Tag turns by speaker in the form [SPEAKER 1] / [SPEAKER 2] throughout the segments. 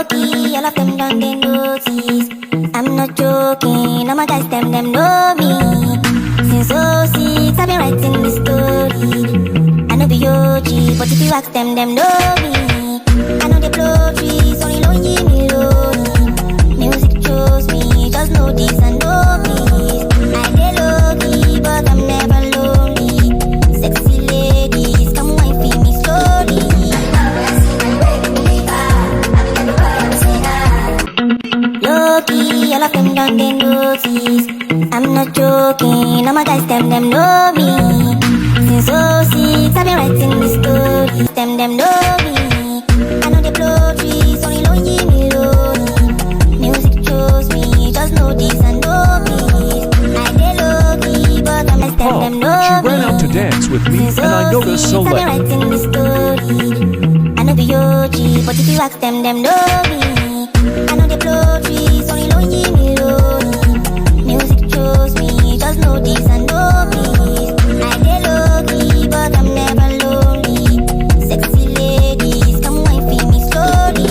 [SPEAKER 1] Low-key, all of them done they notice. I'm not joking, all my guys them know me. Since '06, I've been writing this story. I know be OG, but if you ask them know me. I know they blow trees, only lonely me lonely. Music chose me, just know this and know me. I dey low-key, but I'm never lonely. Sexy ladies, come wine for me slowly. Low-key, all of them done they notice. I'm not joking, all my guys them know me. Since '06, I've been writing this story. Them know me. I know they blow trees, only lonely me lonely. Music chose me, just know this and know me. I dey low-key, but I'm like them know me.
[SPEAKER 2] She ran out to dance with me, and I noticed so
[SPEAKER 1] I've been
[SPEAKER 2] late.
[SPEAKER 1] writing this story. I know be OG, but if you ask them know me. I know they blow trees, only lonely me lonely. Music chose me, just know this and know me. I dey low-key, but I'm never lonely. Sexy ladies, come wine for me slowly.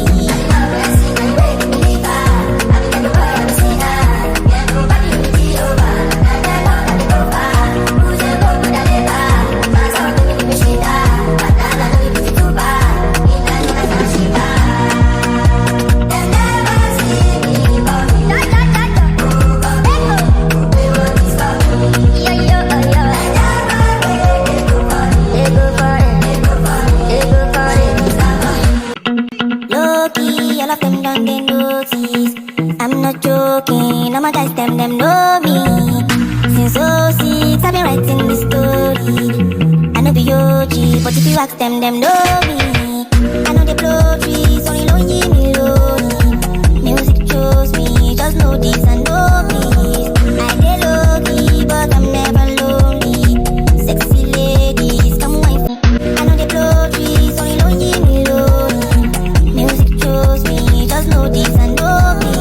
[SPEAKER 1] Low-key, all of them done they notice. I'm not joking, all my guys them know me. Since '06, I've been writing this story. I know be OG, but if you ask them know me. I know they blow trees, only lonely me lonely. Music chose me, just know this and know me. I dey low-key, but I'm never lonely. Sexy ladies, come wine for me. I know they blow trees, only lonely me lonely. Music chose me, just know this and know me.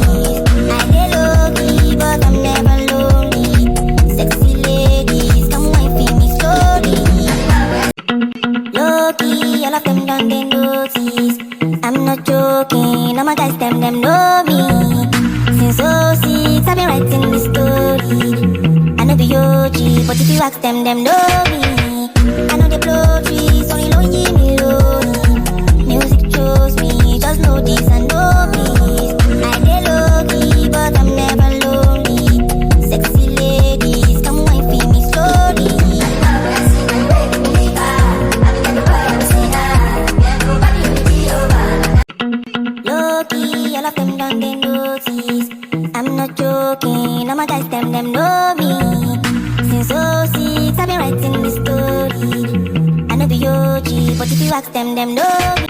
[SPEAKER 1] I dey low-key, but I'm never lonely. Sexy ladies, come wine for me slowly. Low-key, all of them done they notice. I'm not joking, all my guys them know me. Since '06, I've been writing this story. I know be OG, but if you ask them know me. I know they blow trees, only lonely me lonely. Music chose me, just know this and know me. I dey low-key, but I'm never lonely. Sexy ladies, come wine for me slowly. Low-key, all of them done they notice. I'm not joking, all my guys them know me. Since '06, I've been writing this story. I know be OG, but if you ask them know me.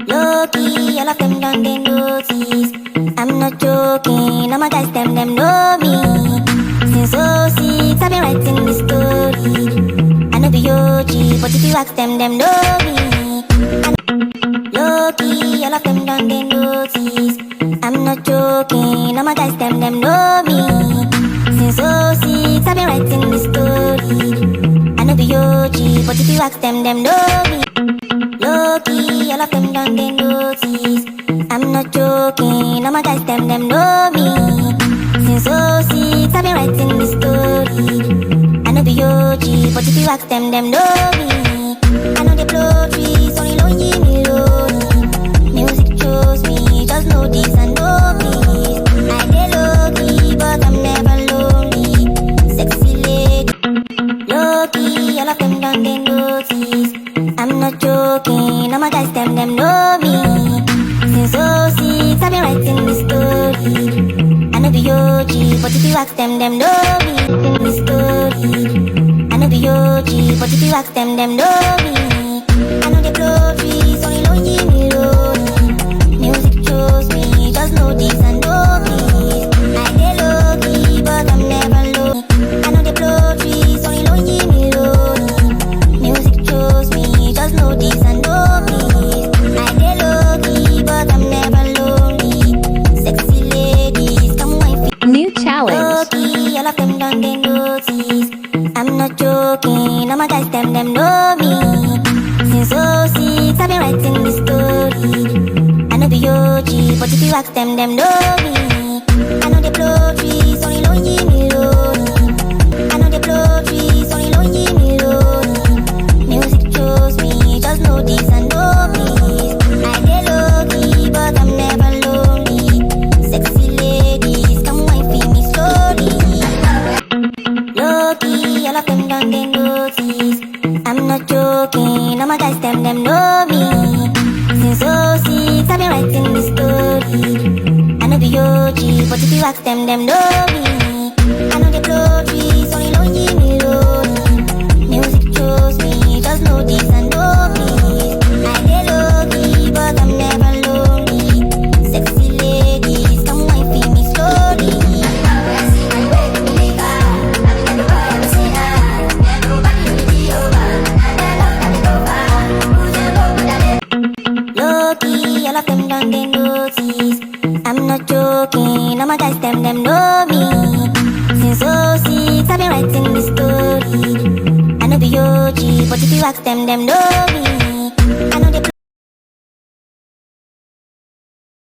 [SPEAKER 1] Low-key, all of them done they notice. I'm not joking, all my guys them know me. Since '06, I've been writing this story. I know be OG, but if you ask them know me. Low-key, all of them done they notice. I'm not joking, all my guys them know me. Since '06, I've been writing this story. I know be OG, but if you ask them know me. Low-key, all of them done they notice. I'm not joking, all my guys them know me. Since '06, I've been writing this story. I know be OG, but if you ask them know me. I know they blow trees, only lonely me lonely. Music chose me, just know this and know me. I dey low-key, but I'm never lonely. Sexy lady. Low-key, all of them done they notice. I'm not joking, all my guys them know me. Since '06, I've been writing this story. I know be OG, but if you ask them know me. This story. I know be OG, but if you ask them know me. I know they blow trees, only lonely me lonely. Music chose me, just know this and know me. I dey low-key, but I'm never lonely. I know they blow trees, only lonely me lonely. Music chose me, just know this and know me. I dey low-key, but I'm never lonely. Sexy ladies, come wine for me.
[SPEAKER 3] New challenge.
[SPEAKER 1] Low-key, all of them done they notice. I'm not joking, all my guys them know me. Since '06, I've been writing this story. I know be OG, OG, but if you ask them know me. I know they blow trees, only lonely me lonely. I know they blow trees, only lonely me lonely. Music chose me, just know this and know please. I get low-key, but I'm never lonely. Sexy ladies, come wine for me slowly. Low-key, all of them done they notice. I'm not joking, all my guys them know me. Since 06, I've been writing this story. I know be OG, but if you ask them know me. I know they blow trees, only lonely me lonely. Music chose me, just know this and know please. I get low-key, but I'm never lonely. Sexy ladies, come wine for me slowly. Low-key, all of them done they notice. I'm not joking, all my guys them know me. Since 06, I've been writing this story. I know be OG, but if you ask them know me. I know they